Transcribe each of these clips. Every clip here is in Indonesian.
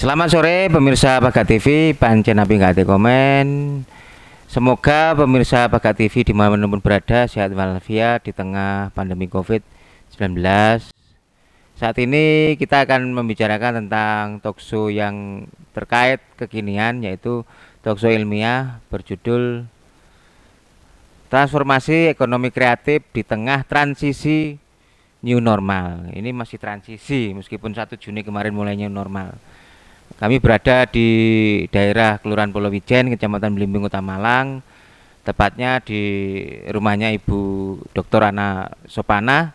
Selamat sore pemirsa Pagat TV, pancen api nggak ada komen. Semoga pemirsa Pagat TV dimanapun berada sehat walafiat di tengah pandemi COVID-19. Saat ini kita akan membicarakan tentang talkshow yang terkait kekinian, yaitu talkshow ilmiah berjudul Transformasi Ekonomi Kreatif di Tengah Transisi New Normal. Ini masih transisi meskipun 1 Juni kemarin mulai new normal. Kami berada di daerah Kelurahan Pulau Wijen, Kecamatan Blimbing, Kota Malang, tepatnya di rumahnya Ibu Dr. Ana Sopana,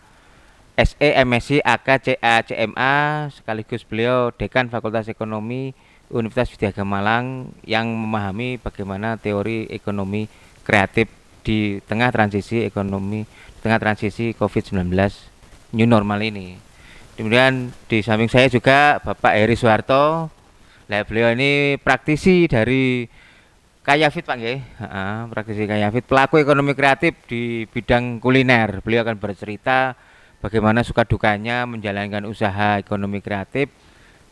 SE, MSc, AK, CA, CMA, sekaligus beliau Dekan Fakultas Ekonomi Universitas Widya Agama Malang yang memahami bagaimana teori ekonomi kreatif di tengah transisi ekonomi, di tengah transisi COVID-19 new normal ini. Kemudian di samping saya juga Bapak Heri Soeharto. Nah, beliau ini praktisi dari Kayafit, Pak nggih. Praktisi Kayafit, pelaku ekonomi kreatif di bidang kuliner. Beliau akan bercerita bagaimana suka dukanya menjalankan usaha ekonomi kreatif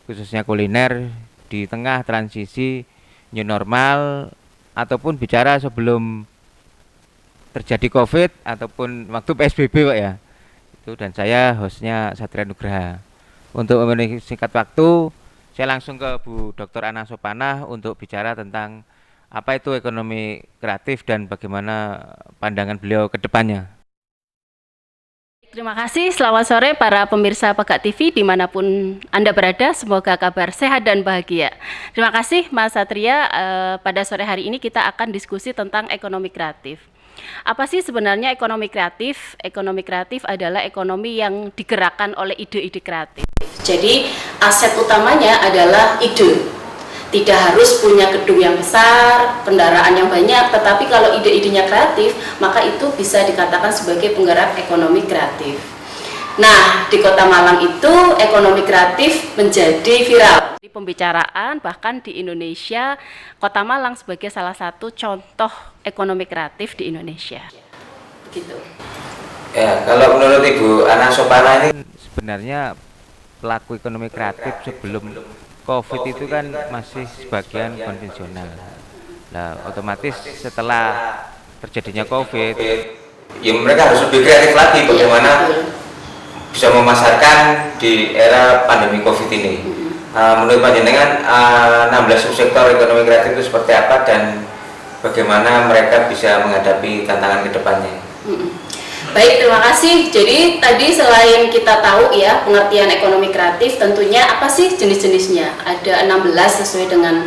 khususnya kuliner di tengah transisi new normal ataupun bicara sebelum terjadi Covid ataupun waktu PSBB, Pak ya. Itu, dan saya hostnya Satria Nugraha. Untuk memenuhi singkat waktu, saya langsung ke Bu Dr. Ana Sopana untuk bicara tentang apa itu ekonomi kreatif dan bagaimana pandangan beliau ke depannya. Terima kasih, selamat sore para pemirsa Pagat TV dimanapun Anda berada, semoga kabar sehat dan bahagia. Terima kasih Mas Satria, pada sore hari ini kita akan diskusi tentang ekonomi kreatif. Apa sih sebenarnya ekonomi kreatif? Ekonomi kreatif adalah ekonomi yang digerakkan oleh ide-ide kreatif. Jadi aset utamanya adalah ide. Tidak harus punya gedung yang besar, kendaraan yang banyak, tetapi kalau ide-idenya kreatif, maka itu bisa dikatakan sebagai penggerak ekonomi kreatif. Nah, di Kota Malang itu ekonomi kreatif menjadi viral. Di pembicaraan, bahkan di Indonesia, Kota Malang sebagai salah satu contoh ekonomi kreatif di Indonesia. Begitu. Ya, kalau menurut Ibu Ana Sopana ini sebenarnya pelaku ekonomi kreatif sebelum Covid itu kan masih sebagian konvensional. Nah, otomatis setelah terjadinya Covid, ya mereka harus lebih kreatif lagi bagaimana bisa memasarkan di era pandemi Covid ini. Menurut panjenengan 16 subsektor ekonomi kreatif itu seperti apa dan bagaimana mereka bisa menghadapi tantangan ke depannya? Baik, terima kasih. Jadi tadi selain kita tahu ya pengertian ekonomi kreatif, tentunya apa sih jenis-jenisnya? Ada 16 sesuai dengan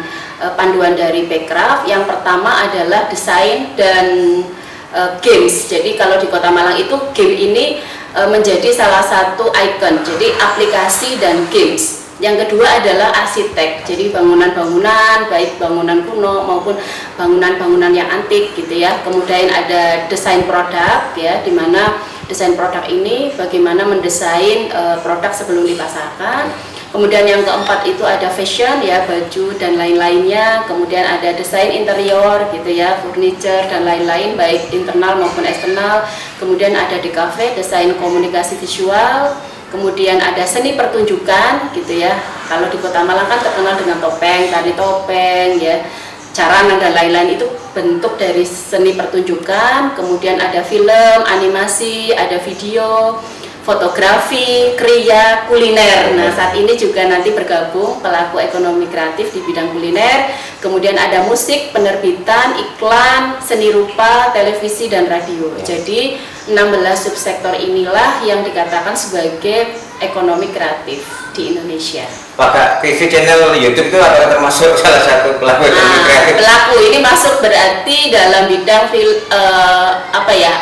panduan dari Bekraf. Yang pertama adalah desain dan games. Jadi kalau di Kota Malang itu game ini menjadi salah satu ikon. Jadi aplikasi dan games. Yang kedua adalah arsitek, jadi bangunan-bangunan, baik bangunan kuno maupun bangunan-bangunan yang antik gitu ya. Kemudian ada desain produk ya, di mana desain produk ini bagaimana mendesain produk sebelum dipasarkan. Kemudian yang keempat itu ada fashion ya, baju dan lain-lainnya. Kemudian ada desain interior gitu ya, furniture dan lain-lain, baik internal maupun eksternal. Kemudian ada di cafe, desain komunikasi visual. Kemudian ada seni pertunjukan gitu ya. Kalau di Kota Malang kan terkenal dengan topeng, tari topeng ya, carangan dan lain-lain, itu bentuk dari seni pertunjukan. Kemudian ada film, animasi, ada video, fotografi, kriya, kuliner. Nah, saat ini juga nanti bergabung pelaku ekonomi kreatif di bidang kuliner. Kemudian ada musik, penerbitan, iklan, seni rupa, televisi dan radio. Jadi 16 subsektor inilah yang dikatakan sebagai ekonomi kreatif di Indonesia. Pakai TV channel YouTube itu apakah termasuk salah satu pelaku ekonomi kreatif? Pelaku ini masuk berarti dalam bidang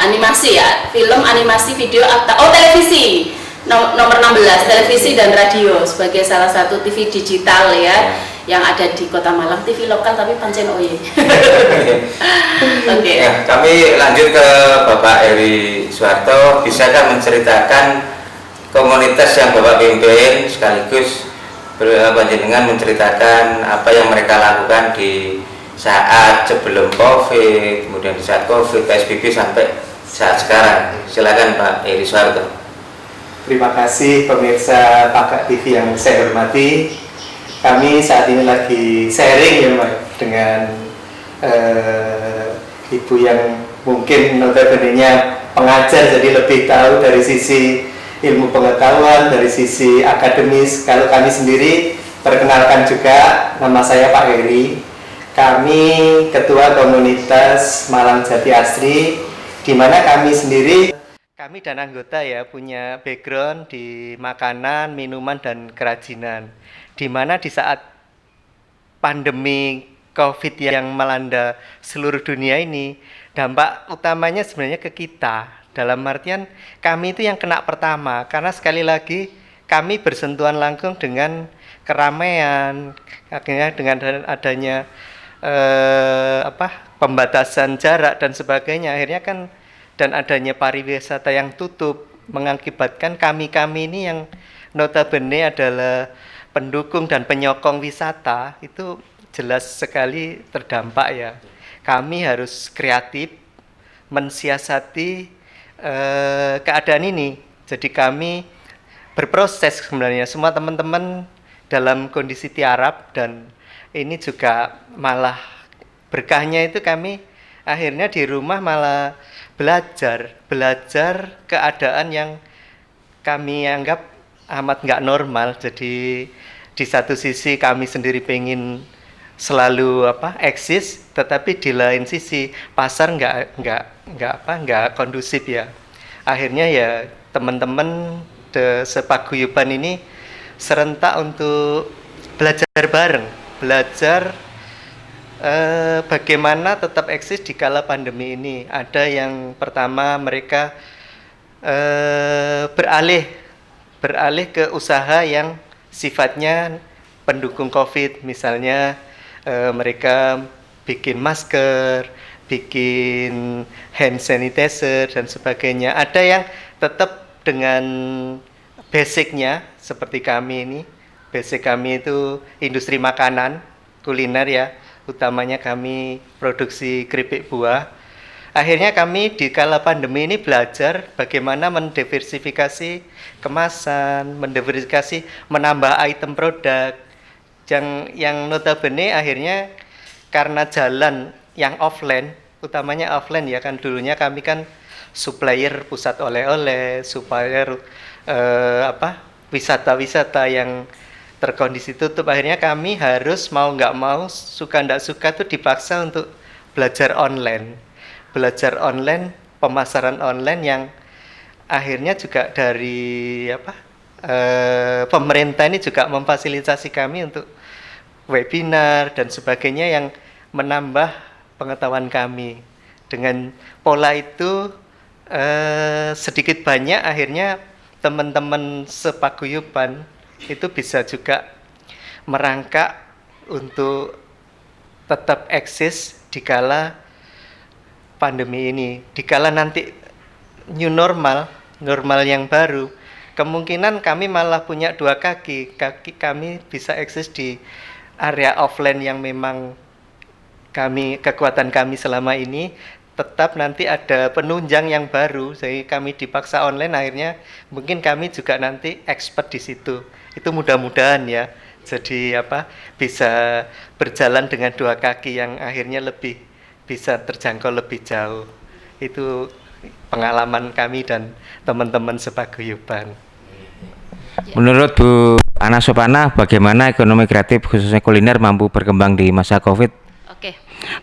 animasi ya, film, animasi, video, televisi. Nomor 16, televisi dan radio sebagai salah satu TV digital ya, yang ada di Kota Malang, TV lokal tapi pancen oye. Oke. Ya, kami lanjut ke Bapak Heri Soeharto. Bisakah menceritakan komunitas yang Bapak pimpin sekaligus panjenengan menceritakan apa yang mereka lakukan di saat sebelum Covid, kemudian di saat Covid, PSBB sampai saat sekarang. Silakan Pak Heri Soeharto. Terima kasih pemirsa Pagat TV yang saya hormati. Kami saat ini lagi sharing ya Mbak dengan ibu yang mungkin notabene-nya pengajar, jadi lebih tahu dari sisi ilmu pengetahuan, dari sisi akademis. Kalau kami sendiri, perkenalkan juga, nama saya Pak Heri. Kami Ketua Komunitas Malang Jati Asri, di mana kami sendiri, kami dan anggota ya punya background di makanan, minuman, dan kerajinan. Di mana di saat pandemi COVID yang melanda seluruh dunia ini, dampak utamanya sebenarnya ke kita. Dalam artian kami itu yang kena pertama, karena sekali lagi kami bersentuhan langsung dengan keramaian, akhirnya dengan adanya pembatasan jarak dan sebagainya, akhirnya kan dan adanya pariwisata yang tutup mengakibatkan kami ini yang notabene adalah pendukung dan penyokong wisata itu jelas sekali terdampak ya. Kami harus kreatif mensiasati keadaan ini. Jadi kami berproses sebenarnya, semua teman-teman dalam kondisi tiarap, dan ini juga malah berkahnya itu kami akhirnya di rumah malah belajar keadaan yang kami anggap amat nggak normal. Jadi di satu sisi kami sendiri pengen selalu eksis, tetapi di lain sisi pasar nggak kondusif ya. Akhirnya ya teman-teman sepaguyuban ini serentak untuk belajar bareng, bagaimana tetap eksis di kala pandemi ini. Ada yang pertama mereka beralih ke usaha yang sifatnya pendukung COVID, misalnya mereka bikin masker, bikin hand sanitizer dan sebagainya. Ada yang tetap dengan basicnya seperti kami ini. Basic kami itu industri makanan, kuliner ya. Utamanya kami produksi keripik buah. Akhirnya kami di kala pandemi ini belajar bagaimana mendiversifikasi kemasan, menambah item produk yang notabene akhirnya karena jalan yang offline, utamanya offline ya kan, dulunya kami kan supplier pusat oleh-oleh, supplier wisata-wisata yang terkondisi tutup. Akhirnya kami harus mau nggak mau, suka nggak suka tuh dipaksa untuk belajar online, pemasaran online yang akhirnya juga dari pemerintah ini juga memfasilitasi kami untuk webinar dan sebagainya yang menambah pengetahuan kami. Dengan pola itu sedikit banyak akhirnya teman-teman sepaguyuban itu bisa juga merangkak untuk tetap eksis di kala pandemi ini. Di kala nanti new normal yang baru, kemungkinan kami malah punya dua kaki kami bisa eksis di area offline yang memang kekuatan kami selama ini. Tetap nanti ada penunjang yang baru, jadi kami dipaksa online, akhirnya mungkin kami juga nanti expert di situ. Itu mudah-mudahan ya, jadi bisa berjalan dengan dua kaki yang akhirnya lebih bisa terjangkau lebih jauh. Itu pengalaman kami dan teman-teman sepaguyuban. Menurut Bu Ana Sopana, bagaimana ekonomi kreatif khususnya kuliner mampu berkembang di masa COVID? Oke,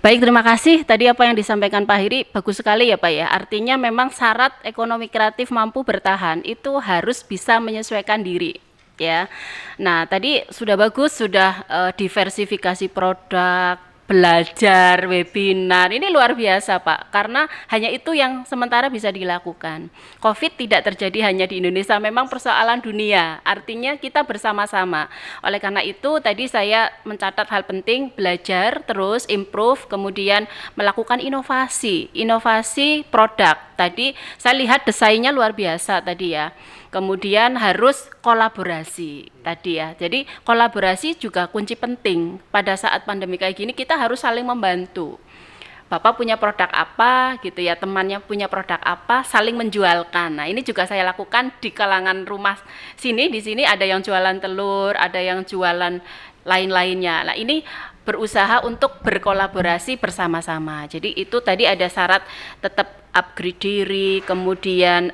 baik, terima kasih. Tadi apa yang disampaikan Pak Heri bagus sekali ya Pak ya. Artinya memang syarat ekonomi kreatif mampu bertahan itu harus bisa menyesuaikan diri ya. Nah tadi sudah bagus, sudah diversifikasi produk, belajar, webinar, ini luar biasa Pak, karena hanya itu yang sementara bisa dilakukan. COVID tidak terjadi hanya di Indonesia, memang persoalan dunia, artinya kita bersama-sama. Oleh karena itu tadi saya mencatat hal penting, belajar, terus improve, kemudian melakukan inovasi produk. Tadi saya lihat desainnya luar biasa tadi ya. Kemudian harus kolaborasi tadi ya. Jadi kolaborasi juga kunci penting. Pada saat pandemi kayak gini kita harus saling membantu. Bapak punya produk apa gitu ya, temannya punya produk apa, saling menjualkan. Nah, ini juga saya lakukan di kalangan rumah sini. Di sini ada yang jualan telur, ada yang jualan lain-lainnya. Nah, ini berusaha untuk berkolaborasi bersama-sama. Jadi itu tadi ada syarat tetap upgrade diri, kemudian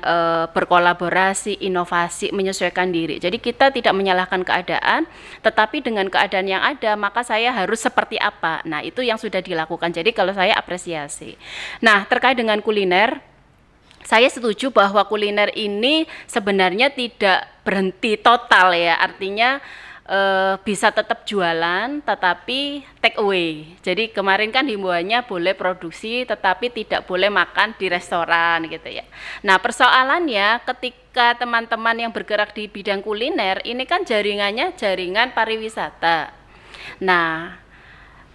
berkolaborasi, inovasi, menyesuaikan diri. Jadi kita tidak menyalahkan keadaan, tetapi dengan keadaan yang ada, maka saya harus seperti apa. Nah, itu yang sudah dilakukan. Jadi kalau saya apresiasi. Nah, terkait dengan kuliner, saya setuju bahwa kuliner ini sebenarnya tidak berhenti total ya, artinya bisa tetap jualan tetapi take away. Jadi kemarin kan himbauannya boleh produksi tetapi tidak boleh makan di restoran gitu ya. Nah, persoalannya ketika teman-teman yang bergerak di bidang kuliner ini kan jaringannya jaringan pariwisata. Nah,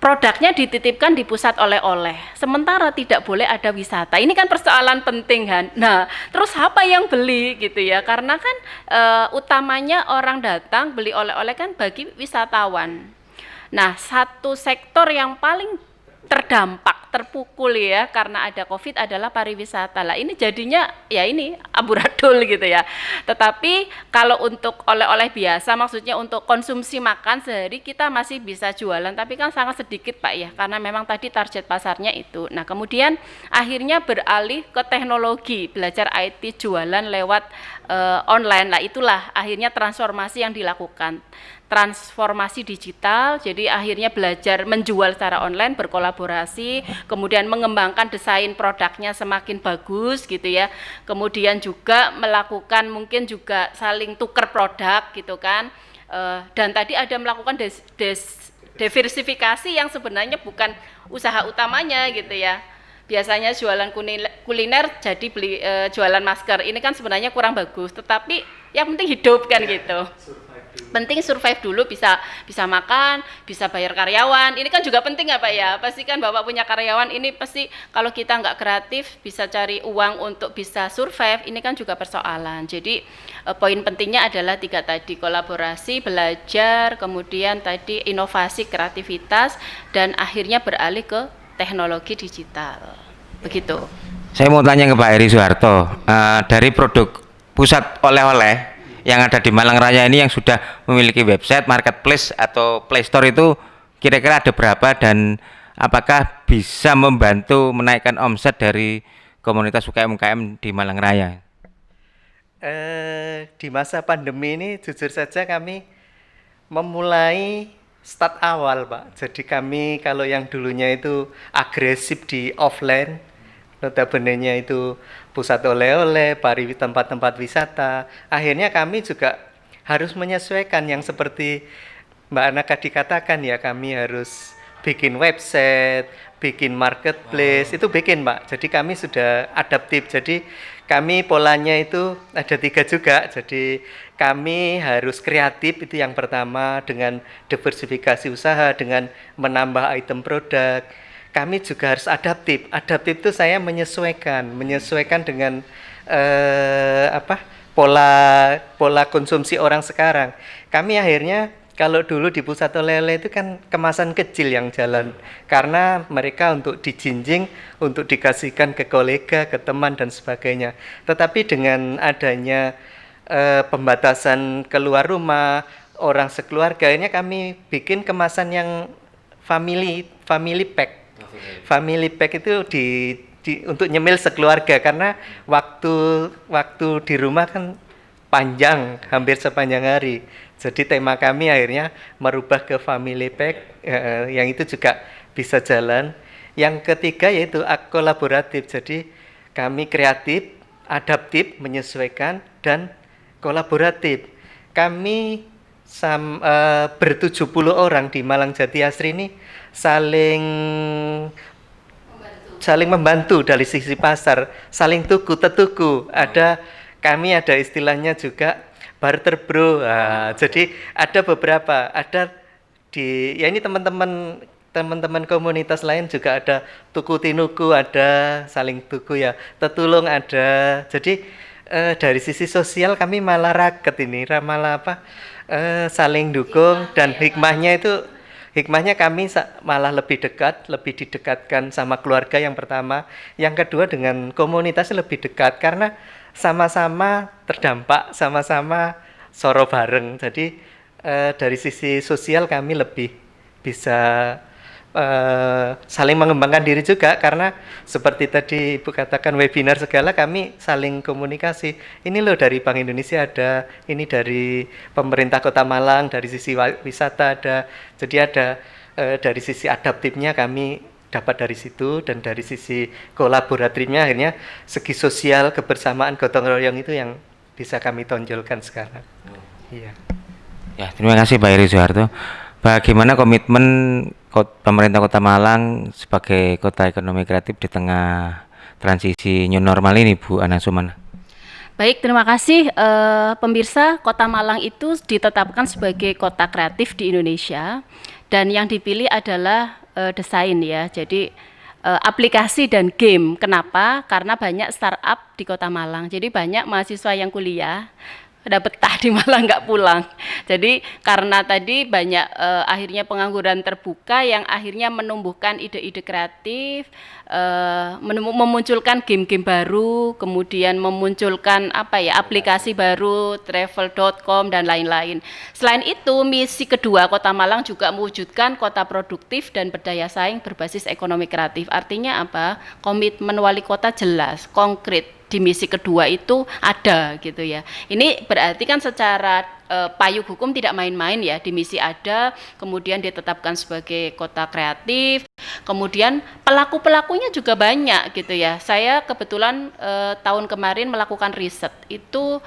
produknya dititipkan di pusat oleh-oleh, sementara tidak boleh ada wisata. Ini kan persoalan penting kan. Nah, terus apa yang beli gitu ya? Karena kan utamanya orang datang beli oleh-oleh kan bagi wisatawan. Nah, satu sektor yang paling terdampak, terpukul ya karena ada COVID adalah pariwisata. Lah ini jadinya ya ini amburadul gitu ya. Tetapi kalau untuk oleh-oleh biasa, maksudnya untuk konsumsi makan sehari kita masih bisa jualan, tapi kan sangat sedikit Pak ya, karena memang tadi target pasarnya itu. Nah, kemudian akhirnya beralih ke teknologi, belajar IT jualan lewat online. Lah itulah akhirnya transformasi yang dilakukan. Transformasi digital, jadi akhirnya belajar menjual secara online, berkolaborasi, kemudian mengembangkan desain produknya semakin bagus gitu ya, kemudian juga melakukan mungkin juga saling tukar produk gitu kan, dan tadi ada melakukan diversifikasi yang sebenarnya bukan usaha utamanya gitu ya. Biasanya jualan kuliner jadi beli jualan masker, ini kan sebenarnya kurang bagus, tetapi yang penting hidup kan gitu. Penting survive dulu, bisa makan, bisa bayar karyawan. Ini kan juga penting ya Pak ya. Pasti kan Bapak punya karyawan, ini pasti kalau kita nggak kreatif bisa cari uang untuk bisa survive, ini kan juga persoalan. Jadi poin pentingnya adalah 3 tadi, kolaborasi, belajar, kemudian tadi inovasi, kreativitas, dan akhirnya beralih ke teknologi digital. Begitu. Saya mau tanya ke Pak Heri Soeharto, dari produk pusat oleh-oleh yang ada di Malang Raya ini yang sudah memiliki website, marketplace atau Play Store itu kira-kira ada berapa dan apakah bisa membantu menaikkan omset dari komunitas UKM-UKM di Malang Raya? Di masa pandemi ini jujur saja kami memulai start awal Pak. Jadi kami kalau yang dulunya itu agresif di offline, notabene-nya itu pusat oleh-oleh, tempat-tempat wisata. Akhirnya kami juga harus menyesuaikan yang seperti Mbak Anaka dikatakan ya, kami harus bikin website, bikin marketplace, itu bikin Pak. Jadi kami sudah adaptif. Jadi kami polanya itu ada 3 juga. Jadi kami harus kreatif, itu yang pertama, dengan diversifikasi usaha, dengan menambah item produk. Kami juga harus adaptif. Adaptif itu saya menyesuaikan dengan pola konsumsi orang sekarang. Kami akhirnya kalau dulu di pusat oleh-oleh itu kan kemasan kecil yang jalan, karena mereka untuk dijinjing, untuk dikasihkan ke kolega, ke teman dan sebagainya. Tetapi dengan adanya pembatasan keluar rumah, orang sekeluarga, ini kami bikin kemasan yang family pack. Family pack itu untuk nyemil sekeluarga, karena waktu di rumah kan panjang, hampir sepanjang hari. Jadi tema kami akhirnya merubah ke family pack, yang itu juga bisa jalan. Yang ketiga yaitu kolaboratif. Jadi kami kreatif, adaptif, menyesuaikan, dan kolaboratif. Kami ber-70 orang di Malang Jati Asri ini saling membantu dari sisi pasar, saling tuku. Kami ada istilahnya juga barter bro. Jadi ada beberapa, ini teman-teman komunitas lain juga ada tuku tinuku, ada saling tuku ya, tetulung ada. Jadi dari sisi sosial kami malah raket ini, saling dukung, dan hikmahnya kami malah lebih didekatkan sama keluarga yang pertama. Yang kedua dengan komunitas lebih dekat, karena sama-sama terdampak, sama-sama soro bareng. Jadi dari sisi sosial kami lebih bisa saling mengembangkan diri juga, karena seperti tadi Ibu katakan webinar segala, kami saling komunikasi. Ini loh dari Bank Indonesia ada, ini dari pemerintah Kota Malang, dari sisi wisata ada. Jadi ada dari sisi adaptifnya kami dapat dari situ, dan dari sisi kolaboratifnya akhirnya segi sosial kebersamaan gotong royong itu yang bisa kami tonjolkan sekarang. Iya. Ya, terima kasih Pak Heri Soeharto. Bagaimana komitmen pemerintah Kota Malang sebagai kota ekonomi kreatif di tengah transisi new normal ini, Bu Ana Sumana? Baik, terima kasih. Pemirsa, Kota Malang itu ditetapkan sebagai kota kreatif di Indonesia, dan yang dipilih adalah desain ya. Jadi aplikasi dan game. Kenapa? Karena banyak startup di Kota Malang. Jadi banyak mahasiswa yang kuliah udah betah di Malang nggak pulang. Jadi karena tadi banyak akhirnya pengangguran terbuka yang akhirnya menumbuhkan ide-ide kreatif, memunculkan game-game baru, kemudian memunculkan aplikasi baru, travel.com dan lain-lain. Selain itu, misi kedua Kota Malang juga mewujudkan kota produktif dan berdaya saing berbasis ekonomi kreatif. Artinya apa? Komitmen wali kota jelas, konkret. Di misi kedua itu ada gitu ya. Ini berarti kan secara payung hukum tidak main-main ya. Di misi ada, kemudian ditetapkan sebagai kota kreatif, kemudian pelaku-pelakunya juga banyak gitu ya. Saya kebetulan tahun kemarin melakukan riset, itu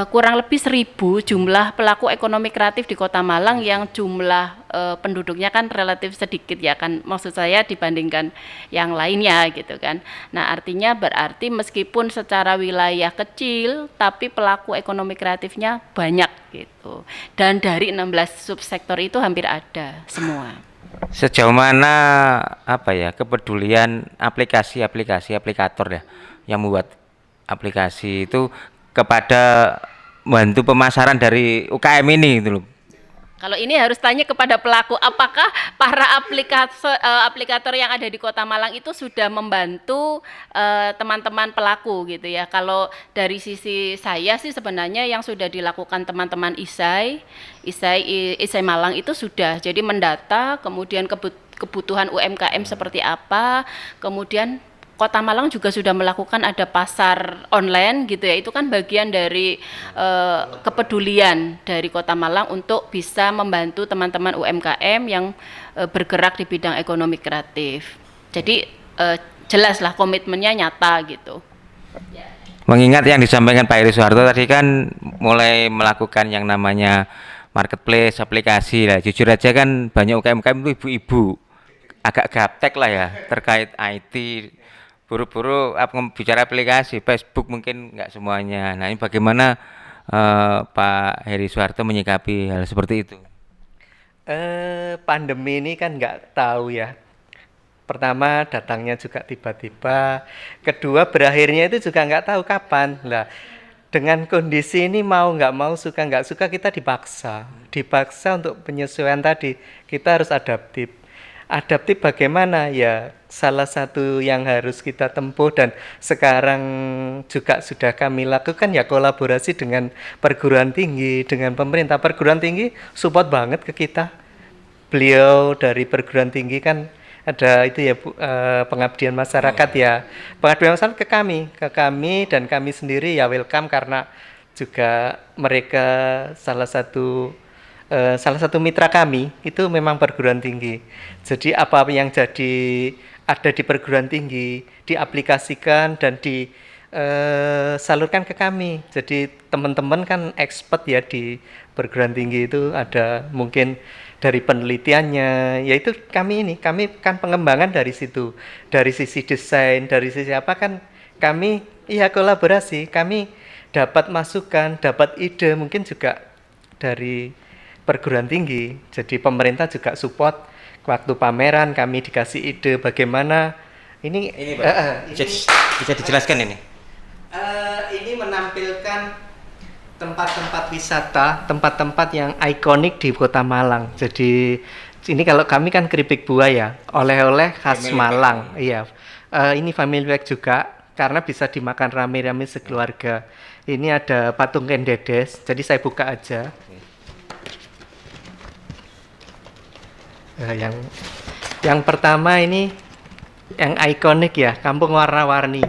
kurang lebih 1.000 jumlah pelaku ekonomi kreatif di Kota Malang yang jumlah penduduknya kan relatif sedikit ya kan, maksud saya dibandingkan yang lainnya gitu kan. Nah artinya berarti meskipun secara wilayah kecil tapi pelaku ekonomi kreatifnya banyak gitu, dan dari 16 subsektor itu hampir ada semua. Sejauh mana kepedulian aplikasi aplikator ya yang membuat aplikasi itu kepada membantu pemasaran dari UKM ini gitu loh? Kalau ini harus tanya kepada pelaku, apakah para aplikator yang ada di Kota Malang itu sudah membantu teman-teman pelaku gitu ya. Kalau dari sisi saya sih sebenarnya yang sudah dilakukan teman-teman ISAI Malang itu sudah, jadi mendata kemudian kebutuhan UMKM seperti apa, kemudian Kota Malang juga sudah melakukan ada pasar online gitu ya. Itu kan bagian dari kepedulian dari Kota Malang untuk bisa membantu teman-teman UMKM yang bergerak di bidang ekonomi kreatif. Jadi jelaslah komitmennya nyata gitu. Mengingat yang disampaikan Pak Heri Soeharto tadi kan mulai melakukan yang namanya marketplace aplikasi lah. Jujur aja kan banyak UKM itu ibu-ibu agak gaptek lah ya terkait IT. Buru-buru bicara aplikasi Facebook mungkin nggak semuanya. Nah ini bagaimana Pak Heri Soeharto menyikapi hal seperti itu? Pandemi ini kan nggak tahu ya. Pertama datangnya juga tiba-tiba, kedua berakhirnya itu juga nggak tahu kapan. Lah dengan kondisi ini mau nggak mau, suka nggak suka, kita dipaksa untuk penyesuaian tadi. Kita harus adaptif. Adaptif bagaimana ya, salah satu yang harus kita tempuh dan sekarang juga sudah kami lakukan ya kolaborasi dengan perguruan tinggi, dengan pemerintah. Perguruan tinggi support banget ke kita. Beliau dari perguruan tinggi kan ada itu ya Bu, pengabdian masyarakat ya. Pengabdian masyarakat ke kami dan kami sendiri ya welcome, karena juga mereka salah satu mitra kami itu memang perguruan tinggi. Jadi apa yang ada di perguruan tinggi diaplikasikan dan disalurkan ke kami. Jadi teman-teman kan expert ya di perguruan tinggi itu, ada mungkin dari penelitiannya, yaitu kami kan pengembangan dari situ. Dari sisi desain, dari sisi apa kan kami kolaborasi, kami dapat masukan, dapat ide mungkin juga dari perguruan tinggi. Jadi pemerintah juga support, waktu pameran kami dikasih ide bagaimana ini bisa dijelaskan ini. Ini menampilkan tempat-tempat wisata, tempat-tempat yang ikonik di Kota Malang. Jadi ini kalau kami kan keripik buah ya, oleh-oleh khas Malang. Iya. Ini family pack juga karena bisa dimakan rame-rame sekeluarga. Ini ada patung Kendedes. Jadi saya buka aja. Yang pertama ini yang ikonik ya, Kampung Warna-Warni.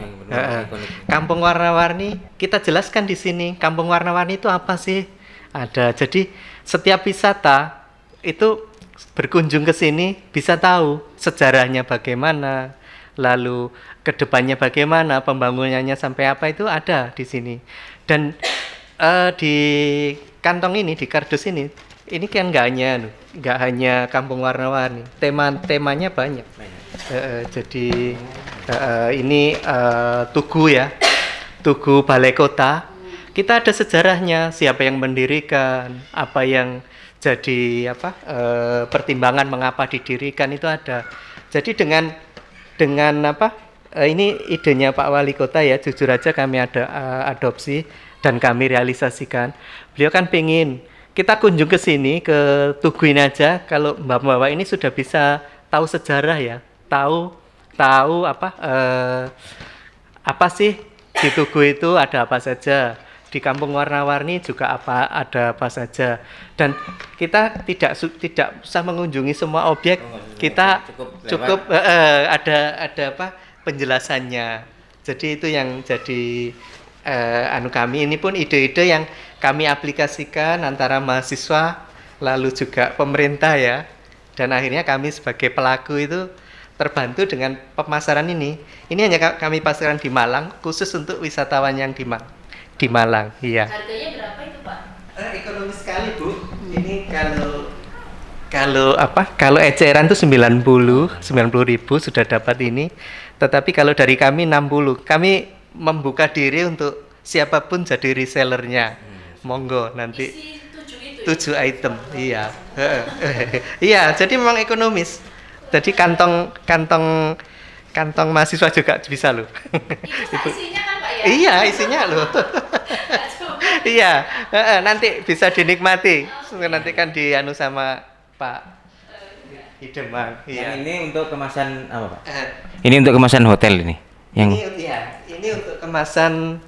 Kampung Warna-Warni kita jelaskan di sini. Kampung Warna-Warni itu apa sih? Ada. Jadi setiap wisata itu berkunjung ke sini bisa tahu sejarahnya bagaimana, lalu kedepannya bagaimana, pembangunannya sampai apa itu ada di sini. Dan di kantong ini, di kardus ini kan nggak hanya Kampung Warna-Warni, temanya banyak. Jadi ini Tugu ya, Tugu Balai Kota. Kita ada sejarahnya, siapa yang mendirikan, apa yang jadi pertimbangan mengapa didirikan itu ada. Jadi dengan ini idenya Pak Wali Kota ya, jujur aja kami ada adopsi dan kami realisasikan. Beliau kan pengen kita kunjung ke sini, ke Tugu ini aja, kalau mbak-mbak ini sudah bisa tahu sejarah ya, tahu apa sih di Tugu itu ada apa saja, di Kampung Warna-Warni juga ada apa saja, dan kita tidak usah mengunjungi semua objek, kita cukup ada penjelasannya. Jadi itu yang jadi kami ini pun ide-ide yang kami aplikasikan antara mahasiswa lalu juga pemerintah ya, dan akhirnya kami sebagai pelaku itu terbantu dengan pemasaran ini. Ini hanya kami pasarkan di Malang khusus untuk wisatawan yang di Malang. Iya. Harganya berapa itu Pak? Ekonomis sekali Bu. Ini kalau eceran tuh 90.000 sudah dapat ini. Tetapi kalau dari kami 60. Kami membuka diri untuk siapapun jadi resellernya. Monggo nanti. Isi 7 item. Iya. Iya, jadi memang ekonomis. Jadi kantong mahasiswa juga bisa loh. Itu isinya kan Pak ya? Iya, isinya loh. Iya, nanti bisa dinikmati. Nanti kan sama Pak Hidemang. Yang Iya. ini untuk kemasan apa Pak? Ini untuk kemasan hotel ini. Ini untuk kemasan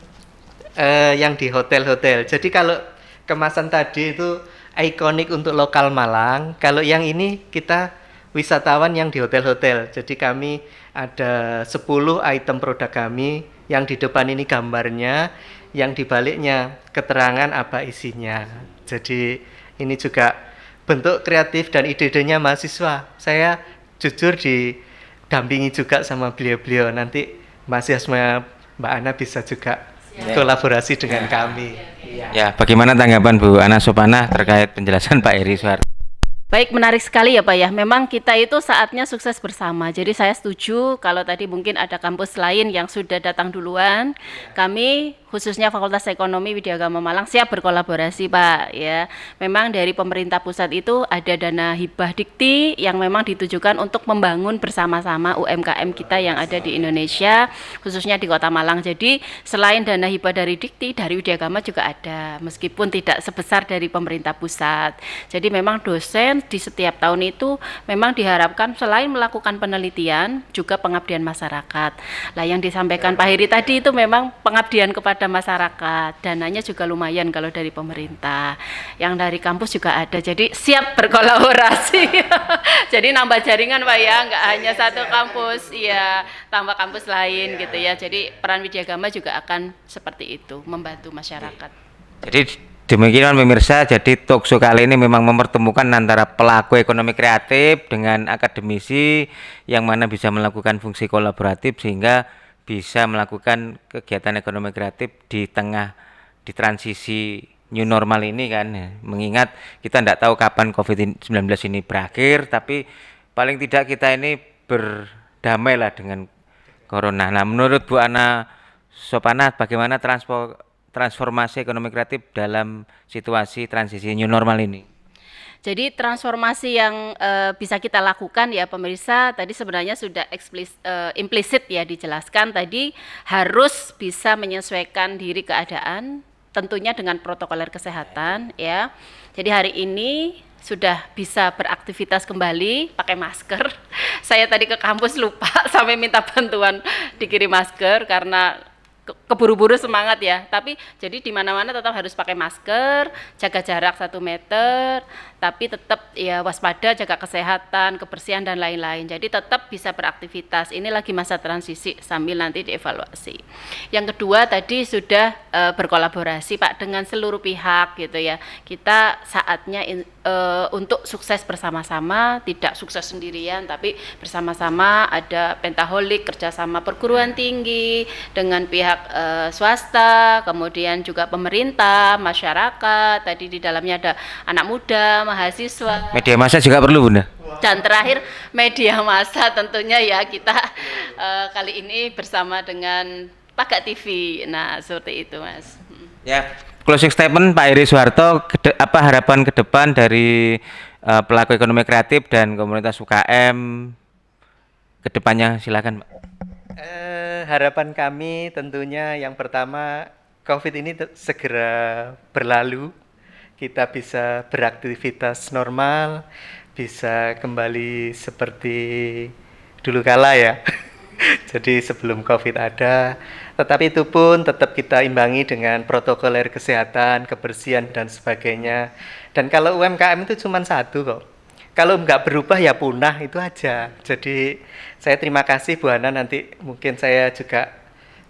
yang di hotel-hotel. Jadi kalau kemasan tadi itu ikonik untuk lokal Malang. Kalau yang ini kita wisatawan yang di hotel-hotel. Jadi kami ada 10 item produk kami, yang di depan ini gambarnya, yang di baliknya keterangan apa isinya. Jadi ini juga bentuk kreatif dan ide-idenya mahasiswa. Saya jujur didampingi juga sama beliau-beliau. Nanti mahasiswa Mbak Ana bisa juga kolaborasi dengan kami. Ya, bagaimana tanggapan Bu Ana Sopana terkait penjelasan Pak Heri Suharto? Baik, menarik sekali ya Pak ya. Memang kita itu saatnya sukses bersama. Jadi saya setuju kalau tadi mungkin ada kampus lain yang sudah datang duluan. Kami khususnya Fakultas Ekonomi Widyagama Malang siap berkolaborasi Pak ya. Memang dari pemerintah pusat itu ada dana hibah Dikti yang memang ditujukan untuk membangun bersama-sama UMKM kita yang ada di Indonesia, khususnya di Kota Malang. Jadi selain dana hibah dari Dikti, dari Widyagama juga ada, meskipun tidak sebesar dari pemerintah pusat. Jadi memang dosen di setiap tahun itu memang diharapkan selain melakukan penelitian juga pengabdian masyarakat. Lah yang disampaikan Pak Heri tadi itu memang pengabdian kepada masyarakat. Dananya juga lumayan kalau dari pemerintah. Yang dari kampus juga ada. Jadi siap berkolaborasi. Jadi nambah jaringan Pak ya, nggak hanya satu kampus, iya, tambah kampus lain gitu ya. Jadi peran Widyagama juga akan seperti itu, membantu masyarakat. Jadi demikian pemirsa, jadi talkshow kali ini memang mempertemukan antara pelaku ekonomi kreatif dengan akademisi yang mana bisa melakukan fungsi kolaboratif sehingga bisa melakukan kegiatan ekonomi kreatif di transisi new normal ini kan. Mengingat kita tidak tahu kapan COVID-19 ini berakhir, tapi paling tidak kita ini berdamai lah dengan corona. Nah, menurut Bu Ana Sopana, bagaimana transformasi ekonomi kreatif dalam situasi transisi new normal ini? Jadi transformasi yang bisa kita lakukan ya pemirsa, tadi sebenarnya sudah implisit ya dijelaskan tadi, harus bisa menyesuaikan diri keadaan, tentunya dengan protokoler kesehatan ya. Jadi hari ini sudah bisa beraktivitas kembali pakai masker. Saya tadi ke kampus lupa sampai minta bantuan dikirim masker karena keburu-buru semangat ya, tapi jadi di mana-mana tetap harus pakai masker, jaga jarak 1 meter, tapi tetap ya waspada, jaga kesehatan, kebersihan dan lain-lain. Jadi tetap bisa beraktivitas. Ini lagi masa transisi sambil nanti dievaluasi. Yang kedua tadi sudah berkolaborasi Pak dengan seluruh pihak gitu ya. Kita saatnya untuk sukses bersama-sama, tidak sukses sendirian tapi bersama-sama, ada Pentaholik kerjasama perguruan tinggi dengan pihak swasta, kemudian juga pemerintah, masyarakat, tadi di dalamnya ada anak muda, mahasiswa. Media massa juga perlu Bunda. Dan terakhir media massa tentunya ya kita kali ini bersama dengan Pagat TV. Nah, seperti itu Mas. Ya, closing statement Pak Heri Soeharto, apa harapan ke depan dari pelaku ekonomi kreatif dan komunitas UKM ke depannya, silakan Pak. Harapan kami tentunya yang pertama COVID ini segera berlalu, kita bisa beraktivitas normal, bisa kembali seperti dulu kala ya. Jadi sebelum COVID ada, tetapi itu pun tetap kita imbangi dengan protokoler kesehatan, kebersihan dan sebagainya. Dan kalau UMKM itu cuma satu kok. Kalau nggak berubah ya punah, itu aja. Jadi saya terima kasih Bu Hana, nanti mungkin saya juga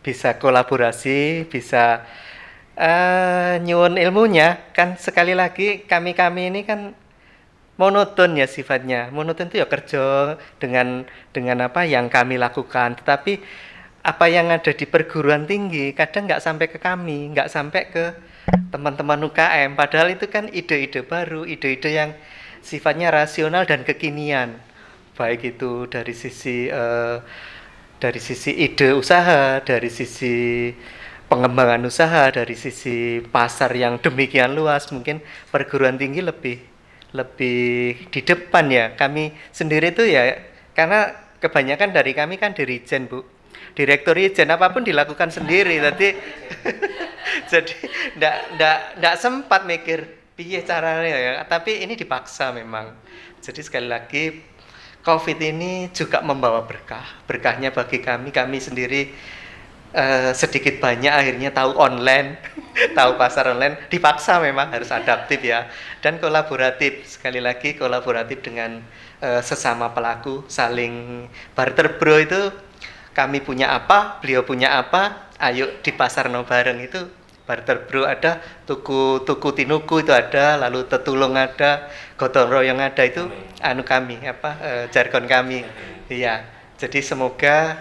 bisa kolaborasi, bisa nyuwun ilmunya. Kan sekali lagi kami ini kan monoton ya sifatnya. Monoton itu ya kerja dengan apa yang kami lakukan. Tetapi apa yang ada di perguruan tinggi kadang nggak sampai ke kami, nggak sampai ke teman-teman UKM. Padahal itu kan ide-ide baru, ide-ide yang sifatnya rasional dan kekinian. Baik itu dari sisi ide usaha, dari sisi pengembangan usaha, dari sisi pasar yang demikian luas. Mungkin perguruan tinggi lebih di depan ya. Kami sendiri itu ya, karena kebanyakan dari kami kan dirijen Bu, direktur ijen, apapun dilakukan sendiri. Jadi ndak sempat mikir piye caranya ya, tapi ini dipaksa memang. Jadi sekali lagi COVID ini juga membawa berkahnya bagi kami sendiri. Sedikit banyak akhirnya tahu online, tahu pasar online, dipaksa memang harus adaptif ya, dan kolaboratif, sekali lagi kolaboratif dengan sesama pelaku, saling barter bro. Itu kami punya apa, beliau punya apa, ayo di pasar no bareng, itu barter bro. Ada tuku tinuku itu ada, lalu tetulung ada, gotong royong ada, itu kami jargon kami. Iya, jadi semoga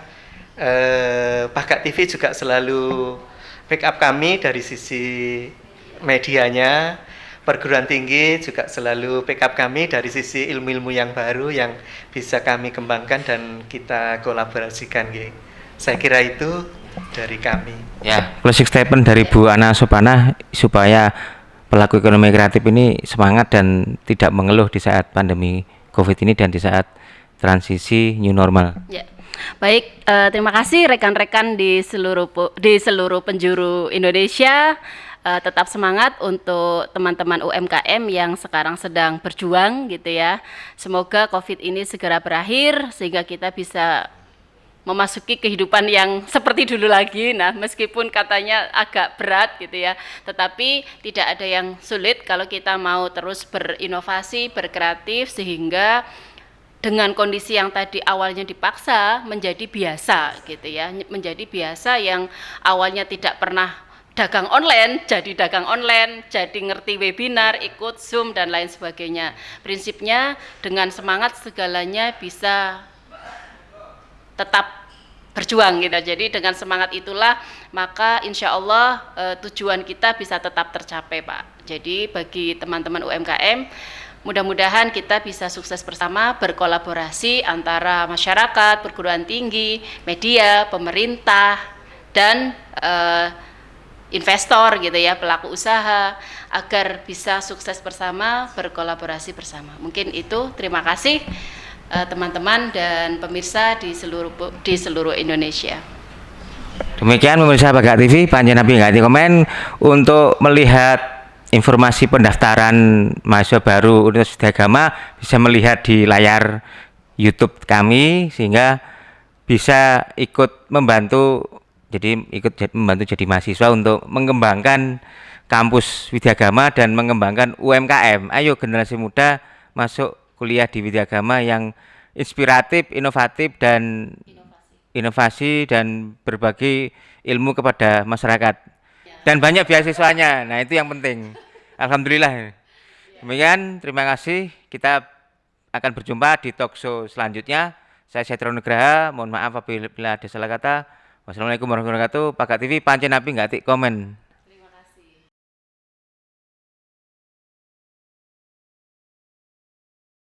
Pagat TV juga selalu backup kami dari sisi medianya, perguruan tinggi juga selalu backup kami dari sisi ilmu-ilmu yang baru yang bisa kami kembangkan dan kita kolaborasikan. Saya kira itu dari kami. Ya, closing statement dari Bu Ana Sopana supaya pelaku ekonomi kreatif ini semangat dan tidak mengeluh di saat pandemi COVID ini dan di saat transisi new normal. Ya. Baik, terima kasih rekan-rekan di seluruh penjuru Indonesia. Tetap semangat untuk teman-teman UMKM yang sekarang sedang berjuang gitu ya. Semoga COVID ini segera berakhir sehingga kita bisa memasuki kehidupan yang seperti dulu lagi. Nah, meskipun katanya agak berat gitu ya, tetapi tidak ada yang sulit kalau kita mau terus berinovasi, berkreatif, sehingga dengan kondisi yang tadi awalnya dipaksa menjadi biasa gitu ya, menjadi biasa yang awalnya tidak pernah dagang online, jadi dagang online, jadi ngerti webinar, ikut Zoom dan lain sebagainya. Prinsipnya dengan semangat segalanya bisa tetap berjuang gitu. Jadi dengan semangat itulah maka insya Allah tujuan kita bisa tetap tercapai Pak. Jadi bagi teman-teman UMKM, mudah-mudahan kita bisa sukses bersama, berkolaborasi antara masyarakat, perguruan tinggi, media, pemerintah, dan investor gitu ya, pelaku usaha, agar bisa sukses bersama, berkolaborasi bersama. Mungkin itu, terima kasih teman-teman dan pemirsa di seluruh Indonesia. Demikian pemirsa Pagat TV, panjenengan nggak komen untuk melihat informasi pendaftaran mahasiswa baru Universitas Agama, bisa melihat di layar YouTube kami sehingga bisa ikut membantu jadi mahasiswa untuk mengembangkan kampus Widyagama dan mengembangkan UMKM. Ayo generasi muda masuk kuliah di Widyagama yang inspiratif, inovatif dan inovasi dan berbagi ilmu kepada masyarakat. Dan banyak beasiswanya. Nah, itu yang penting. Alhamdulillah. Demikian, terima kasih. Kita akan berjumpa di talk show selanjutnya. Saya Setro Nugraha, mohon maaf apabila ada salah kata. Wassalamualaikum warahmatullahi wabarakatuh. Pakat TV pancen api nggak tik komen.